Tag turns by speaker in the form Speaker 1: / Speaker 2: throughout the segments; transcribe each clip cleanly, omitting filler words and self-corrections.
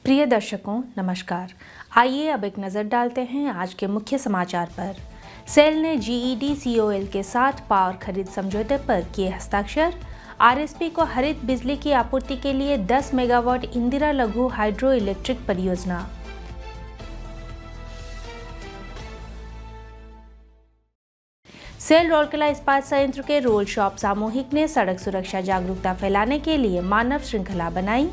Speaker 1: प्रिय दर्शकों नमस्कार। आइए अब एक नज़र डालते हैं आज के मुख्य समाचार पर। सेल ने GEDCOL के साथ पावर खरीद समझौते पर किए हस्ताक्षर। RSP को हरित बिजली की आपूर्ति के लिए 10 मेगावाट इंदिरा लघु हाइड्रो इलेक्ट्रिक परियोजना। सेल राउरकेला इस्पात संयंत्र के रोल शॉप सामूहिक ने सड़क सुरक्षा जागरूकता फैलाने के लिए मानव श्रृंखला बनाई।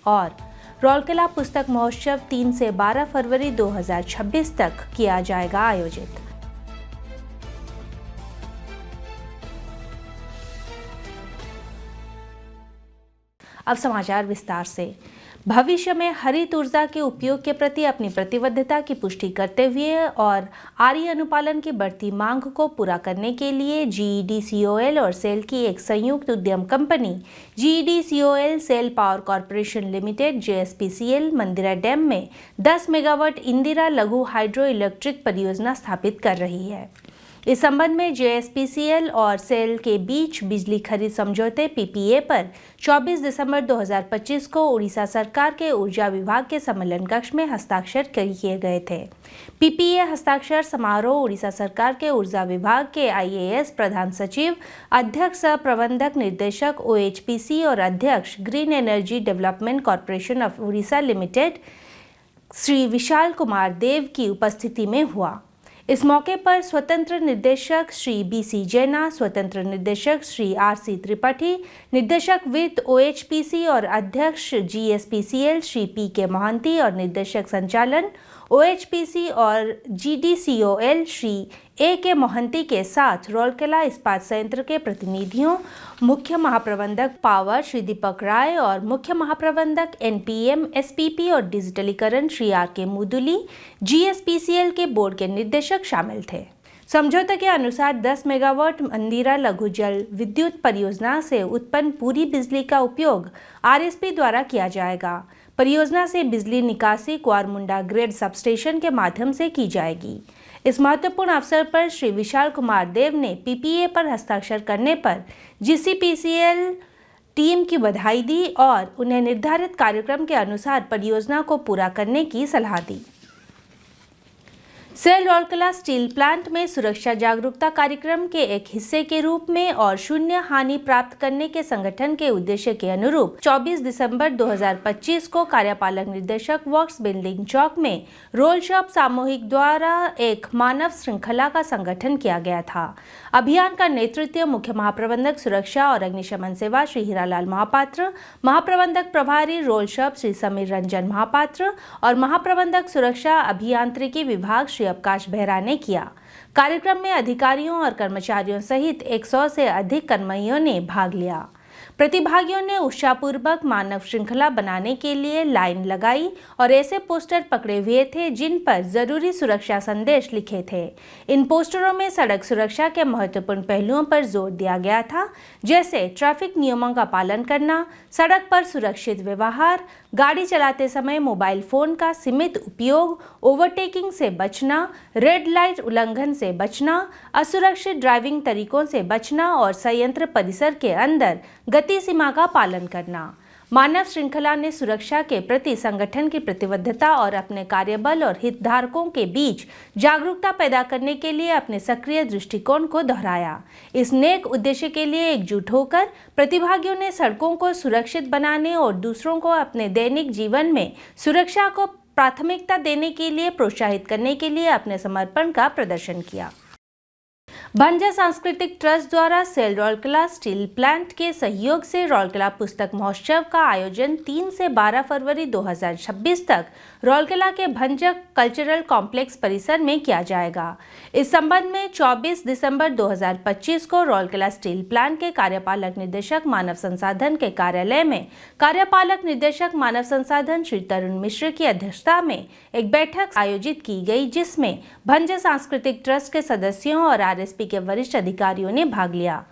Speaker 1: और राउरकेला पुस्तक महोत्सव 3 से 12 फरवरी 2026 तक किया जाएगा आयोजित। अब समाचार विस्तार से। भविष्य में हरित ऊर्जा के उपयोग के प्रति अपनी प्रतिबद्धता की पुष्टि करते हुए और RE अनुपालन की बढ़ती मांग को पूरा करने के लिए GEDCOL और सेल की एक संयुक्त उद्यम कंपनी GEDCOL सेल power corporation limited JSPCL Mandira dam में 10 मेगावाट इंदिरा लघु हाइड्रो इलेक्ट्रिक परियोजना स्थापित कर रही है। इस संबंध में JSPCL और सेल के बीच बिजली खरीद समझौते PPA पर 24 दिसंबर 2025 को उड़ीसा सरकार के ऊर्जा विभाग के सम्मेलन कक्ष में हस्ताक्षर किए गए थे। PPA हस्ताक्षर समारोह उड़ीसा सरकार के ऊर्जा विभाग के IAS प्रधान सचिव, अध्यक्ष सह प्रबंधक निदेशक OHPC और अध्यक्ष Green Energy Development Corporation of Orissa Limited Shri Vishal Kumar Dev की उपस्थिति में हुआ। इस मौके पर स्वतंत्र निर्देशक श्री BC जैना, स्वतंत्र निर्देशक श्री RC त्रिपाठी, निर्देशक वित्त OHPC और अध्यक्ष GSPCL श्री PK मोहंती और निर्देशक संचालन OHPC और GDCOL श्री AK मोहंती के साथ राउरकेला इस्पात संयंत्र के प्रतिनिधियों, मुख्य महाप्रबंधक पावर श्री दीपक राय और मुख्य महाप्रबंधक NPM SPP और डिजिटलीकरण श्री RK मुदुली, GSPCL के बोर्ड के निर्देशक शामिल थे। समझौते के अनुसार 10 मेगावाट मंदिरा लघु जल विद्युत परियोजना से उत्पन्न पूरी बिजली का उपयोग RSP द्वारा किया जाएगा। परियोजना से बिजली निकासी कुआरमुंडा ग्रिड सबस्टेशन के माध्यम से की जाएगी। इस महत्वपूर्ण अवसर पर श्री विशाल कुमार देव ने PPA पर हस्ताक्षर करने पर GCPCL टीम की बधाई दी और उन्हें निर्धारित कार्यक्रम के अनुसार परियोजना को पूरा करने की सलाह दी। सेल राउरकेला स्टील प्लांट में सुरक्षा जागरूकता कार्यक्रम के एक हिस्से के रूप में और शून्य हानि प्राप्त करने के संगठन के उद्देश्य के अनुरूप 24 दिसंबर 2025 को कार्यपालक निदेशक वर्क्स बिल्डिंग चौक में रोल शॉप सामूहिक द्वारा एक मानव श्रृंखला का संगठन किया गया था। अभियान का नेतृत्व मुख्य महाप्रबंधक सुरक्षा और अग्निशमन सेवा श्री हीरालाल महापात्र, महाप्रबंधक प्रभारी रोल शॉप श्री समीर रंजन महापात्र और महाप्रबंधक सुरक्षा अभियांत्रिकी विभाग श्री अवकाश बेहरा ने किया। कार्यक्रम में अधिकारियों और कर्मचारियों सहित 100 से अधिक कर्मचारियों ने भाग लिया। प्रतिभागियों ने उत्साहपूर्वक मानव श्रृंखला बनाने के लिए लाइन लगाई और ऐसे पोस्टर पकड़े हुए थे जिन पर जरूरी सुरक्षा संदेश लिखे थे। इन पोस्टरों में सड़क सुरक्षा के महत्वपूर्ण पहलुओं पर जोर दिया गया था, जैसे ट्रैफिक नियमों का पालन करना, सड़क पर सुरक्षित व्यवहार, गाड़ी चलाते समय मोबाइल फोन का सीमित उपयोग, ओवरटेकिंग से बचना, रेड लाइट उल्लंघन से बचना, असुरक्षित ड्राइविंग तरीकों से बचना और संयंत्र परिसर के अंदर गति सीमा का पालन करना। मानव श्रृंखला ने सुरक्षा के प्रति संगठन की प्रतिबद्धता और अपने कार्यबल और हितधारकों के बीच जागरूकता पैदा करने के लिए अपने सक्रिय दृष्टिकोण को दोहराया। इस नेक उद्देश्य के लिए एकजुट होकर प्रतिभागियों ने सड़कों को सुरक्षित बनाने और दूसरों को अपने दैनिक जीवन में सुरक्षा को प्राथमिकता देने के लिए प्रोत्साहित करने के लिए अपने समर्पण का प्रदर्शन किया। भंजा सांस्कृतिक ट्रस्ट द्वारा सेल राउरकेला स्टील प्लांट के सहयोग से राउरकेला पुस्तक महोत्सव का आयोजन 3 से 12 फरवरी 2026 तक राउरकेला के भंजा कल्चरल कॉम्प्लेक्स परिसर में किया जाएगा। इस संबंध में 24 दिसंबर 2025 को राउरकेला स्टील प्लांट के कार्यपालक निदेशक मानव संसाधन के कार्यालय में कार्यपालक निदेशक मानव संसाधन श्री तरुण मिश्र की अध्यक्षता में एक बैठक आयोजित की गई, जिसमें भंजा सांस्कृतिक ट्रस्ट के सदस्यों और RSP के वरिष्ठ अधिकारियों ने भाग लिया।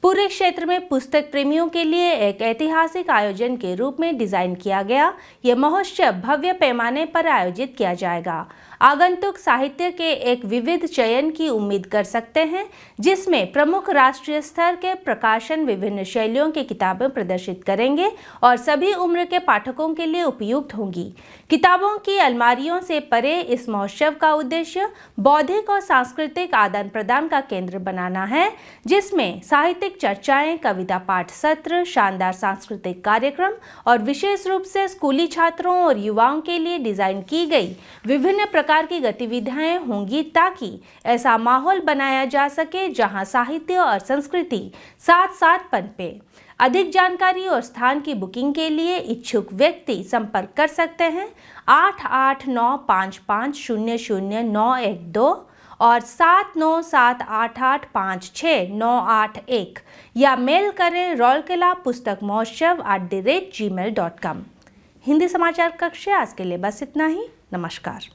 Speaker 1: पूरे क्षेत्र में पुस्तक प्रेमियों के लिए एक ऐतिहासिक आयोजन के रूप में डिजाइन किया गया। यह महोत्सव भव्य पैमाने पर आयोजित किया जाएगा। आगंतुक साहित्य के एक विविध चयन की उम्मीद कर सकते हैं, जिसमें प्रमुख राष्ट्रीय स्तर के प्रकाशन विभिन्न शैलियों की किताबें प्रदर्शित करेंगे और सभी उम्र के पाठकों के लिए उपयुक्त होंगी। किताबों की अलमारियों से परे इस महोत्सव का उद्देश्य बौद्धिक और सांस्कृतिक आदान प्रदान का केंद्र बनाना है, जिसमें साहित्यिक चर्चाएं, कविता पाठ सत्र, शानदार सांस्कृतिक कार्यक्रम और विशेष रूप से स्कूली छात्रों और युवाओं के लिए डिजाइन की गई विभिन्न प्रकार की गतिविधियां होंगी, ताकि ऐसा माहौल बनाया जा सके जहां साहित्य और संस्कृति साथ साथ पनपे। अधिक जानकारी और स्थान की बुकिंग के लिए इच्छुक व्यक्ति संपर्क कर सकते हैं 8895500912 और 7978856981 या मेल करें rourkela-pustak-mahotsav@gmail.com। हिंदी समाचार कक्ष आज के लिए बस इतना ही। नमस्कार।